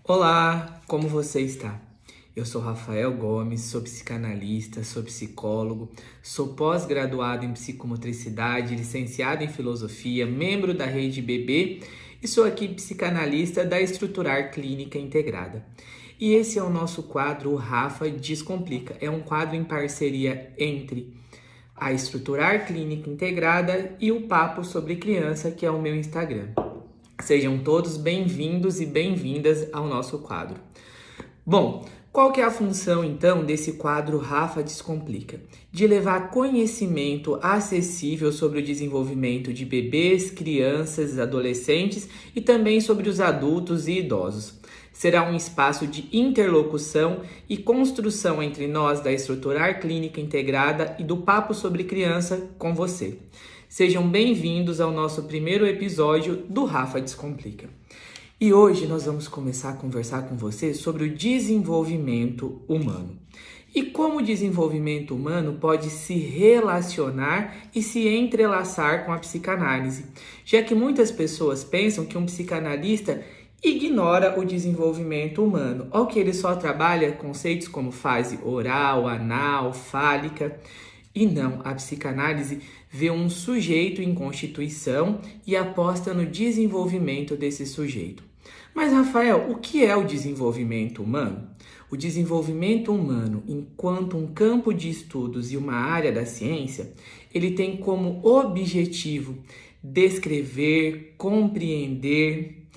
Olá, como você está? Eu sou Rafael Gomes, sou psicanalista, sou psicólogo, sou pós-graduado em psicomotricidade, licenciado em filosofia, membro da Rede BB e sou aqui psicanalista da Estruturar Clínica Integrada. E esse é o nosso quadro o Rafa Descomplica. É um quadro em parceria entre a Estruturar Clínica Integrada e o Papo sobre Criança, que é o meu Instagram. Sejam todos bem-vindos e bem-vindas ao nosso quadro. Bom, qual que é a função então desse quadro Rafa Descomplica? De levar conhecimento acessível sobre o desenvolvimento de bebês, crianças, adolescentes e também sobre os adultos e idosos. Será um espaço de interlocução e construção entre nós da Estruturar Clínica Integrada e do Papo sobre Criança com você. Sejam bem-vindos ao nosso primeiro episódio do Rafa Descomplica. E hoje nós vamos começar a conversar com você sobre o desenvolvimento humano. E como o desenvolvimento humano pode se relacionar e se entrelaçar com a psicanálise, já que muitas pessoas pensam que um psicanalista ignora o desenvolvimento humano, ou que ele só trabalha conceitos como fase oral, anal, fálica. E não, a psicanálise vê um sujeito em constituição e aposta no desenvolvimento desse sujeito. Mas, Rafael, o que é o desenvolvimento humano? O desenvolvimento humano, enquanto um campo de estudos e uma área da ciência, ele tem como objetivo descrever, compreender,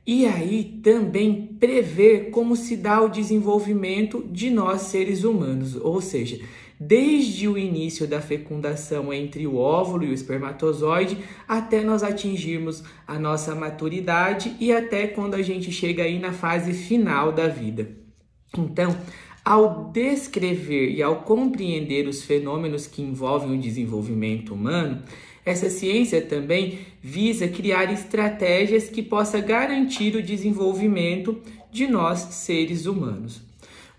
E aí também prever como se dá o desenvolvimento de nós seres humanos, ou seja, desde o início da fecundação entre o óvulo e o espermatozoide até nós atingirmos a nossa maturidade e até quando a gente chega aí na fase final da vida. Então, ao descrever e ao compreender os fenômenos que envolvem o desenvolvimento humano, essa ciência também visa criar estratégias que possam garantir o desenvolvimento de nós, seres humanos.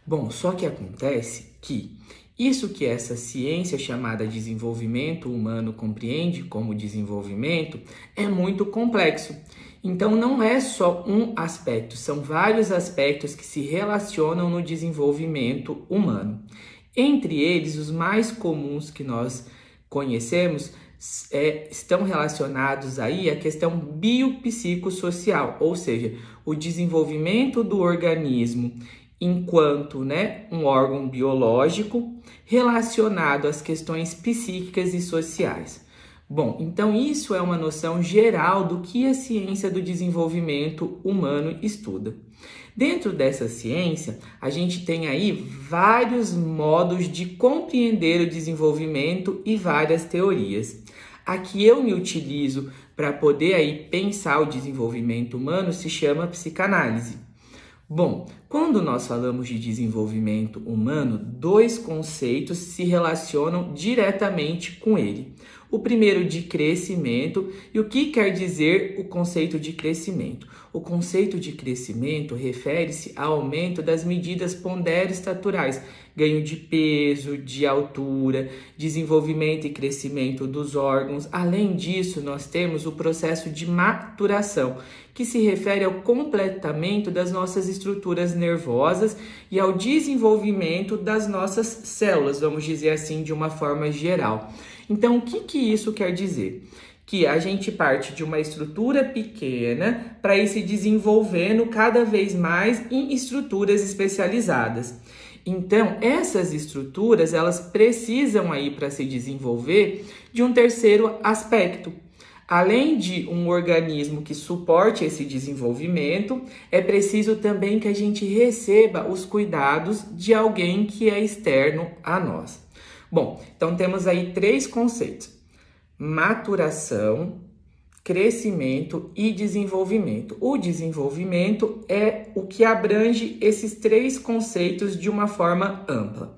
Bom, só que acontece que isso que essa ciência chamada desenvolvimento humano compreende como desenvolvimento é muito complexo. Então não é só um aspecto, são vários aspectos que se relacionam no desenvolvimento humano. Entre eles, os mais comuns que nós conhecemos estão relacionados aí à questão biopsicossocial, ou seja, o desenvolvimento do organismo enquanto um órgão biológico relacionado às questões psíquicas e sociais. Bom, então isso é uma noção geral do que a ciência do desenvolvimento humano estuda. Dentro dessa ciência, a gente tem aí vários modos de compreender o desenvolvimento e várias teorias. A que eu me utilizo para poder aí pensar o desenvolvimento humano se chama psicanálise. Bom, quando nós falamos de desenvolvimento humano, dois conceitos se relacionam diretamente com ele. O primeiro de crescimento, e o que quer dizer o conceito de crescimento? O conceito de crescimento refere-se ao aumento das medidas ponderostaturais, ganho de peso, de altura, desenvolvimento e crescimento dos órgãos. Além disso, nós temos o processo de maturação, que se refere ao completamento das nossas estruturas nervosas e ao desenvolvimento das nossas células, vamos dizer assim, de uma forma geral. Então, o que isso quer dizer? Que a gente parte de uma estrutura pequena para ir se desenvolvendo cada vez mais em estruturas especializadas. Então, essas estruturas, elas precisam aí para se desenvolver de um terceiro aspecto. Além de um organismo que suporte esse desenvolvimento, é preciso também que a gente receba os cuidados de alguém que é externo a nós. Bom, então temos aí três conceitos: maturação, crescimento e desenvolvimento. O desenvolvimento é o que abrange esses três conceitos de uma forma ampla.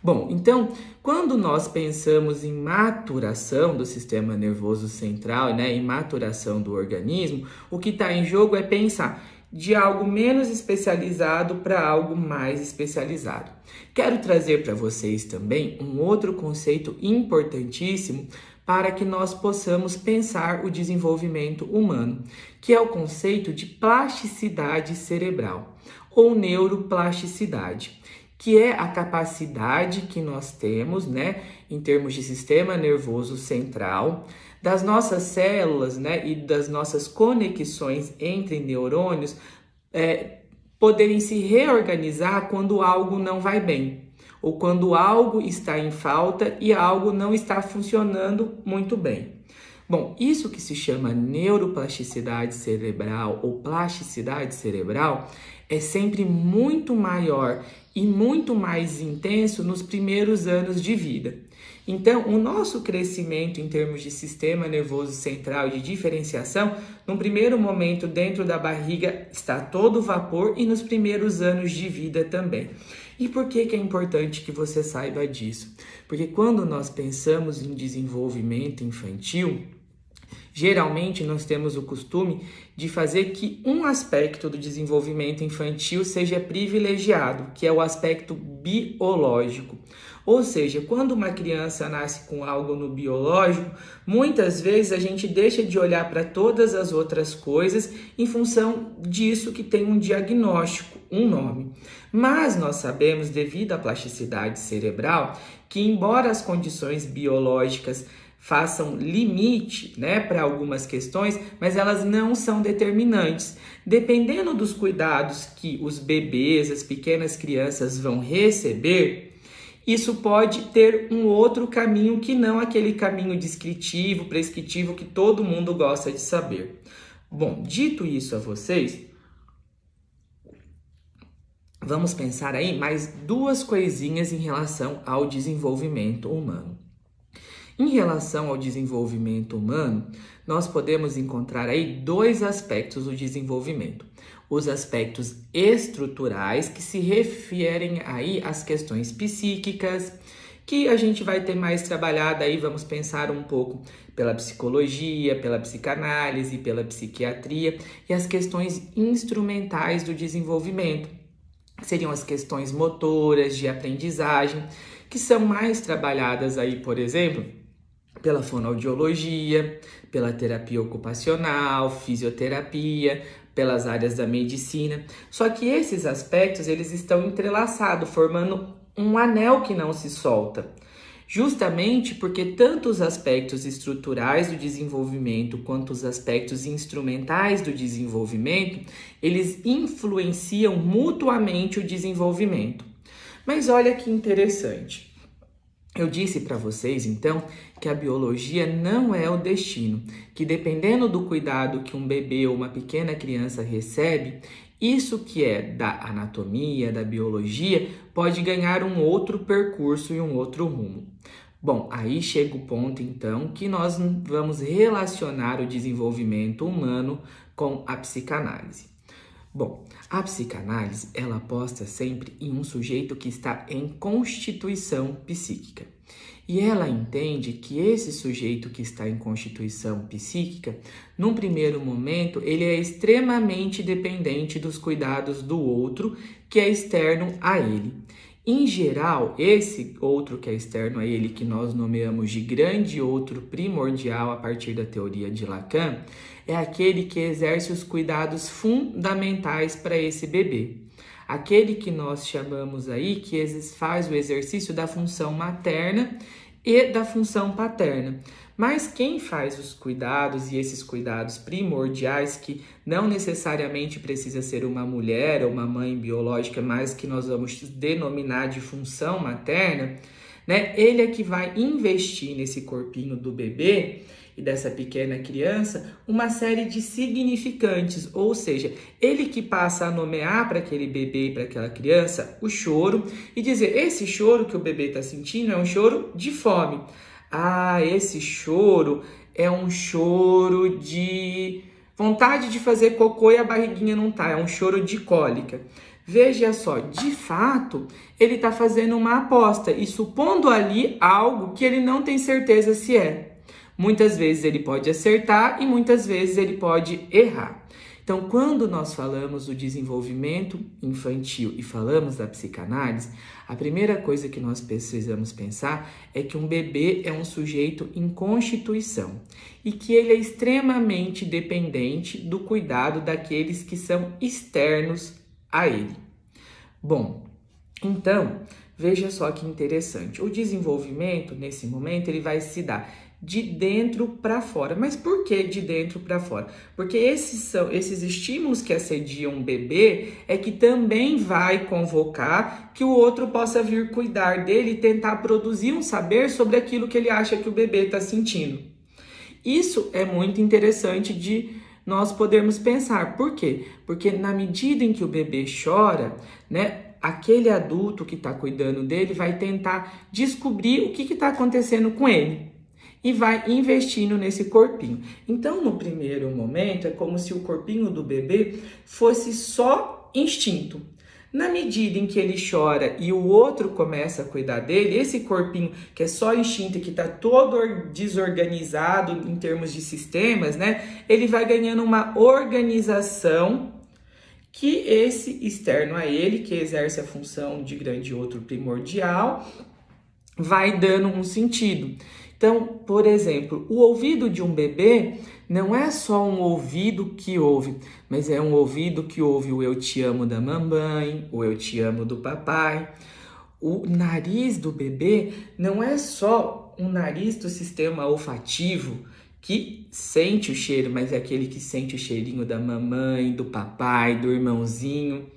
Bom, então, quando nós pensamos em maturação do sistema nervoso central, em maturação do organismo, o que está em jogo é pensar de algo menos especializado para algo mais especializado. Quero trazer para vocês também um outro conceito importantíssimo para que nós possamos pensar o desenvolvimento humano, que é o conceito de plasticidade cerebral ou neuroplasticidade, que é a capacidade que nós temos, né, em termos de sistema nervoso central, das nossas células, né, e das nossas conexões entre neurônios, poderem se reorganizar quando algo não vai bem, ou quando algo está em falta e algo não está funcionando muito bem. Bom, isso que se chama neuroplasticidade cerebral ou plasticidade cerebral é sempre muito maior e muito mais intenso nos primeiros anos de vida. Então, o nosso crescimento em termos de sistema nervoso central e de diferenciação, num primeiro momento dentro da barriga está todo vapor e nos primeiros anos de vida também. E por que é importante que você saiba disso? Porque quando nós pensamos em desenvolvimento infantil, geralmente nós temos o costume de fazer que um aspecto do desenvolvimento infantil seja privilegiado, que é o aspecto biológico. Ou seja, quando uma criança nasce com algo no biológico, muitas vezes a gente deixa de olhar para todas as outras coisas em função disso que tem um diagnóstico, um nome. Mas nós sabemos, devido à plasticidade cerebral, que embora as condições biológicas façam limite, né, para algumas questões, mas elas não são determinantes. Dependendo dos cuidados que os bebês, as pequenas crianças vão receber, isso pode ter um outro caminho que não aquele caminho descritivo, prescritivo que todo mundo gosta de saber. Bom, dito isso a vocês, vamos pensar aí mais duas coisinhas em relação ao desenvolvimento humano. Em relação ao desenvolvimento humano, nós podemos encontrar aí dois aspectos do desenvolvimento. Os aspectos estruturais, que se referem aí às questões psíquicas, que a gente vai ter mais trabalhado aí, vamos pensar um pouco pela psicologia, pela psicanálise, pela psiquiatria, e as questões instrumentais do desenvolvimento, que seriam as questões motoras, de aprendizagem, que são mais trabalhadas aí, por exemplo, pela fonoaudiologia, pela terapia ocupacional, fisioterapia, pelas áreas da medicina. Só que esses aspectos, eles estão entrelaçados, formando um anel que não se solta. Justamente porque tanto os aspectos estruturais do desenvolvimento quanto os aspectos instrumentais do desenvolvimento, eles influenciam mutuamente o desenvolvimento. Mas olha que interessante. Eu disse para vocês, então, que a biologia não é o destino, que dependendo do cuidado que um bebê ou uma pequena criança recebe, isso que é da anatomia, da biologia, pode ganhar um outro percurso e um outro rumo. Bom, aí chega o ponto, então, que nós vamos relacionar o desenvolvimento humano com a psicanálise. Bom, a psicanálise, ela aposta sempre em um sujeito que está em constituição psíquica. E ela entende que esse sujeito que está em constituição psíquica, num primeiro momento, ele é extremamente dependente dos cuidados do outro, que é externo a ele. Em geral, esse outro que é externo a ele, que nós nomeamos de grande outro primordial a partir da teoria de Lacan, é aquele que exerce os cuidados fundamentais para esse bebê. Aquele que nós chamamos aí, que faz o exercício da função materna e da função paterna. Mas quem faz os cuidados e esses cuidados primordiais, que não necessariamente precisa ser uma mulher ou uma mãe biológica, mas que nós vamos denominar de função materna, né? Ele é que vai investir nesse corpinho do bebê e dessa pequena criança uma série de significantes, ou seja, ele que passa a nomear para aquele bebê e para aquela criança o choro e dizer, esse choro que o bebê está sentindo é um choro de fome. Ah, esse choro é um choro de vontade de fazer cocô e a barriguinha não tá, é um choro de cólica. Veja só, de fato, ele está fazendo uma aposta e supondo ali algo que ele não tem certeza se é. Muitas vezes ele pode acertar e muitas vezes ele pode errar. Então, Então, quando nós falamos do desenvolvimento infantil e falamos da psicanálise, a primeira coisa que nós precisamos pensar é que um bebê é um sujeito em constituição e que ele é extremamente dependente do cuidado daqueles que são externos a ele. Bom, então, veja só que interessante. O desenvolvimento, nesse momento, ele vai se dar de dentro para fora. Mas por que de dentro para fora? Porque esses estímulos que assediam o bebê é que também vai convocar que o outro possa vir cuidar dele e tentar produzir um saber sobre aquilo que ele acha que o bebê está sentindo. Isso é muito interessante de nós podermos pensar. Por quê? Porque na medida em que o bebê chora, né, aquele adulto que está cuidando dele vai tentar descobrir o que está acontecendo com ele e vai investindo nesse corpinho. Então, no primeiro momento, é como se o corpinho do bebê fosse só instinto. Na medida em que ele chora e o outro começa a cuidar dele, esse corpinho que é só instinto e que está todo desorganizado em termos de sistemas, né? Ele vai ganhando uma organização que esse externo a ele, que exerce a função de grande outro primordial, vai dando um sentido. Então, por exemplo, o ouvido de um bebê não é só um ouvido que ouve, mas é um ouvido que ouve o eu te amo da mamãe, o eu te amo do papai. O nariz do bebê não é só um nariz do sistema olfativo, que sente o cheiro, mas é aquele que sente o cheirinho da mamãe, do papai, do irmãozinho,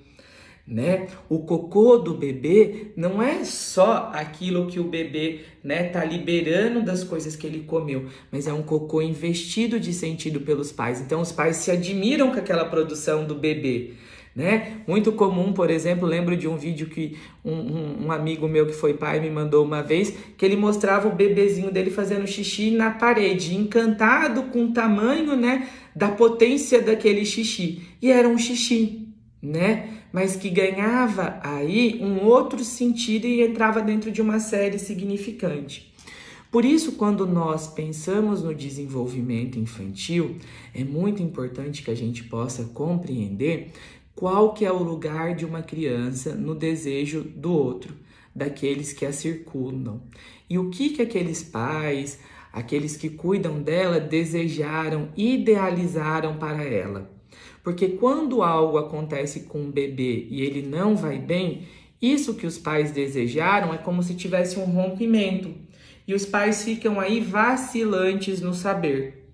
né? O cocô do bebê não é só aquilo que o bebê, né, tá liberando das coisas que ele comeu, mas é um cocô investido de sentido pelos pais. Então os pais se admiram com aquela produção do bebê, né? Muito comum, por exemplo, lembro de um vídeo que um amigo meu que foi pai me mandou uma vez, que ele mostrava o bebezinho dele fazendo xixi na parede, encantado com o tamanho, né, da potência daquele xixi. E era um xixi, né? Mas que ganhava aí um outro sentido e entrava dentro de uma série significante. Por isso, quando nós pensamos no desenvolvimento infantil, é muito importante que a gente possa compreender qual que é o lugar de uma criança no desejo do outro, daqueles que a circundam. E o que aqueles pais, aqueles que cuidam dela, desejaram, idealizaram para ela. Porque quando algo acontece com um bebê e ele não vai bem, isso que os pais desejaram é como se tivesse um rompimento. E os pais ficam aí vacilantes no saber.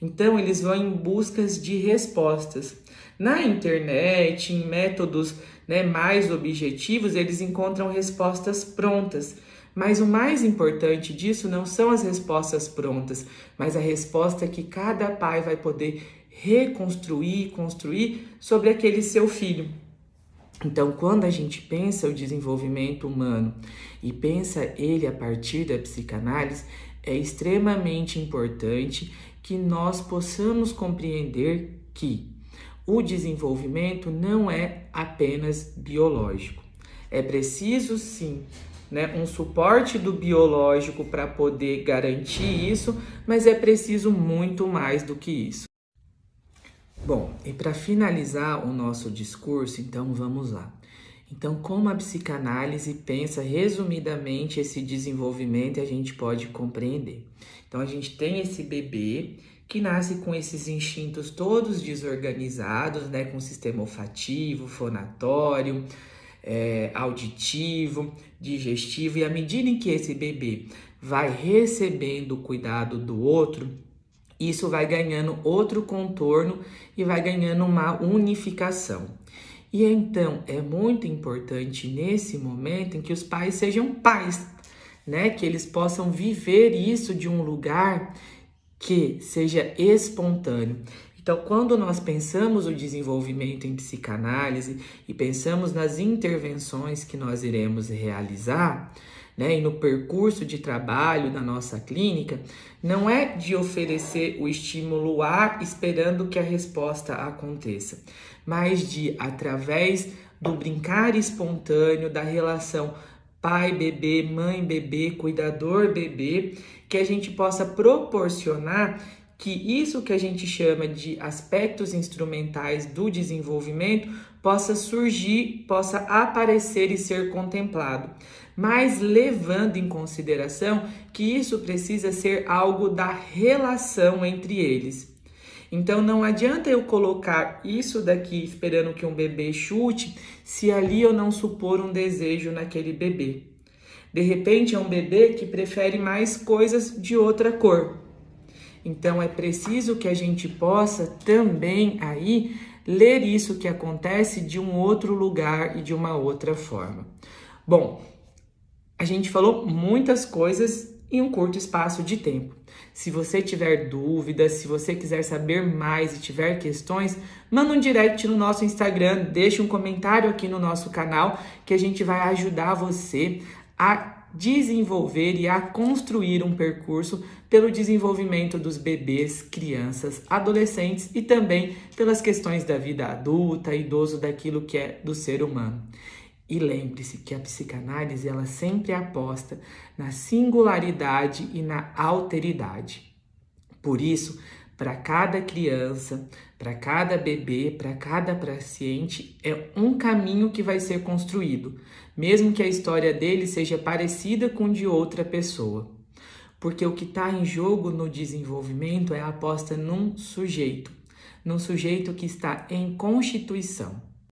Então, eles vão em busca de respostas. Na internet, em métodos, né, mais objetivos, eles encontram respostas prontas. Mas o mais importante disso não são as respostas prontas, mas a resposta que cada pai vai poder reconstruir, construir sobre aquele seu filho. Então, quando a gente pensa o desenvolvimento humano e pensa ele a partir da psicanálise, é extremamente importante que nós possamos compreender que o desenvolvimento não é apenas biológico. É preciso, sim, né, um suporte do biológico para poder garantir isso, mas é preciso muito mais do que isso. Bom, e para finalizar o nosso discurso, então vamos lá. Então, como a psicanálise pensa resumidamente esse desenvolvimento, a gente pode compreender. Então, a gente tem esse bebê que nasce com esses instintos todos desorganizados, né, com sistema olfativo, fonatório, auditivo, digestivo, e à medida em que esse bebê vai recebendo o cuidado do outro, isso vai ganhando outro contorno e vai ganhando uma unificação. E então é muito importante nesse momento em que os pais sejam pais, né? Que eles possam viver isso de um lugar que seja espontâneo. Então, quando nós pensamos o desenvolvimento em psicanálise e pensamos nas intervenções que nós iremos realizar, né, e no percurso de trabalho da nossa clínica, não é de oferecer o estímulo A esperando que a resposta aconteça, mas de, através do brincar espontâneo, da relação pai-bebê, mãe-bebê, cuidador-bebê, que a gente possa proporcionar que isso que a gente chama de aspectos instrumentais do desenvolvimento possa surgir, possa aparecer e ser contemplado, mas levando em consideração que isso precisa ser algo da relação entre eles. Então não adianta eu colocar isso daqui esperando que um bebê chute, se ali eu não supor um desejo naquele bebê. De repente é um bebê que prefere mais coisas de outra cor. Então é preciso que a gente possa também aí ler isso que acontece de um outro lugar e de uma outra forma. Bom, a gente falou muitas coisas em um curto espaço de tempo. Se você tiver dúvidas, se você quiser saber mais e tiver questões, manda um direct no nosso Instagram, deixa um comentário aqui no nosso canal que a gente vai ajudar você a desenvolver e a construir um percurso pelo desenvolvimento dos bebês, crianças, adolescentes e também pelas questões da vida adulta, idoso, daquilo que é do ser humano. E lembre-se que a psicanálise ela sempre aposta na singularidade e na alteridade. Por isso, para cada criança, para cada bebê, para cada paciente, é um caminho que vai ser construído, mesmo que a história dele seja parecida com de outra pessoa. Porque o que está em jogo no desenvolvimento é a aposta num sujeito que está em constituição.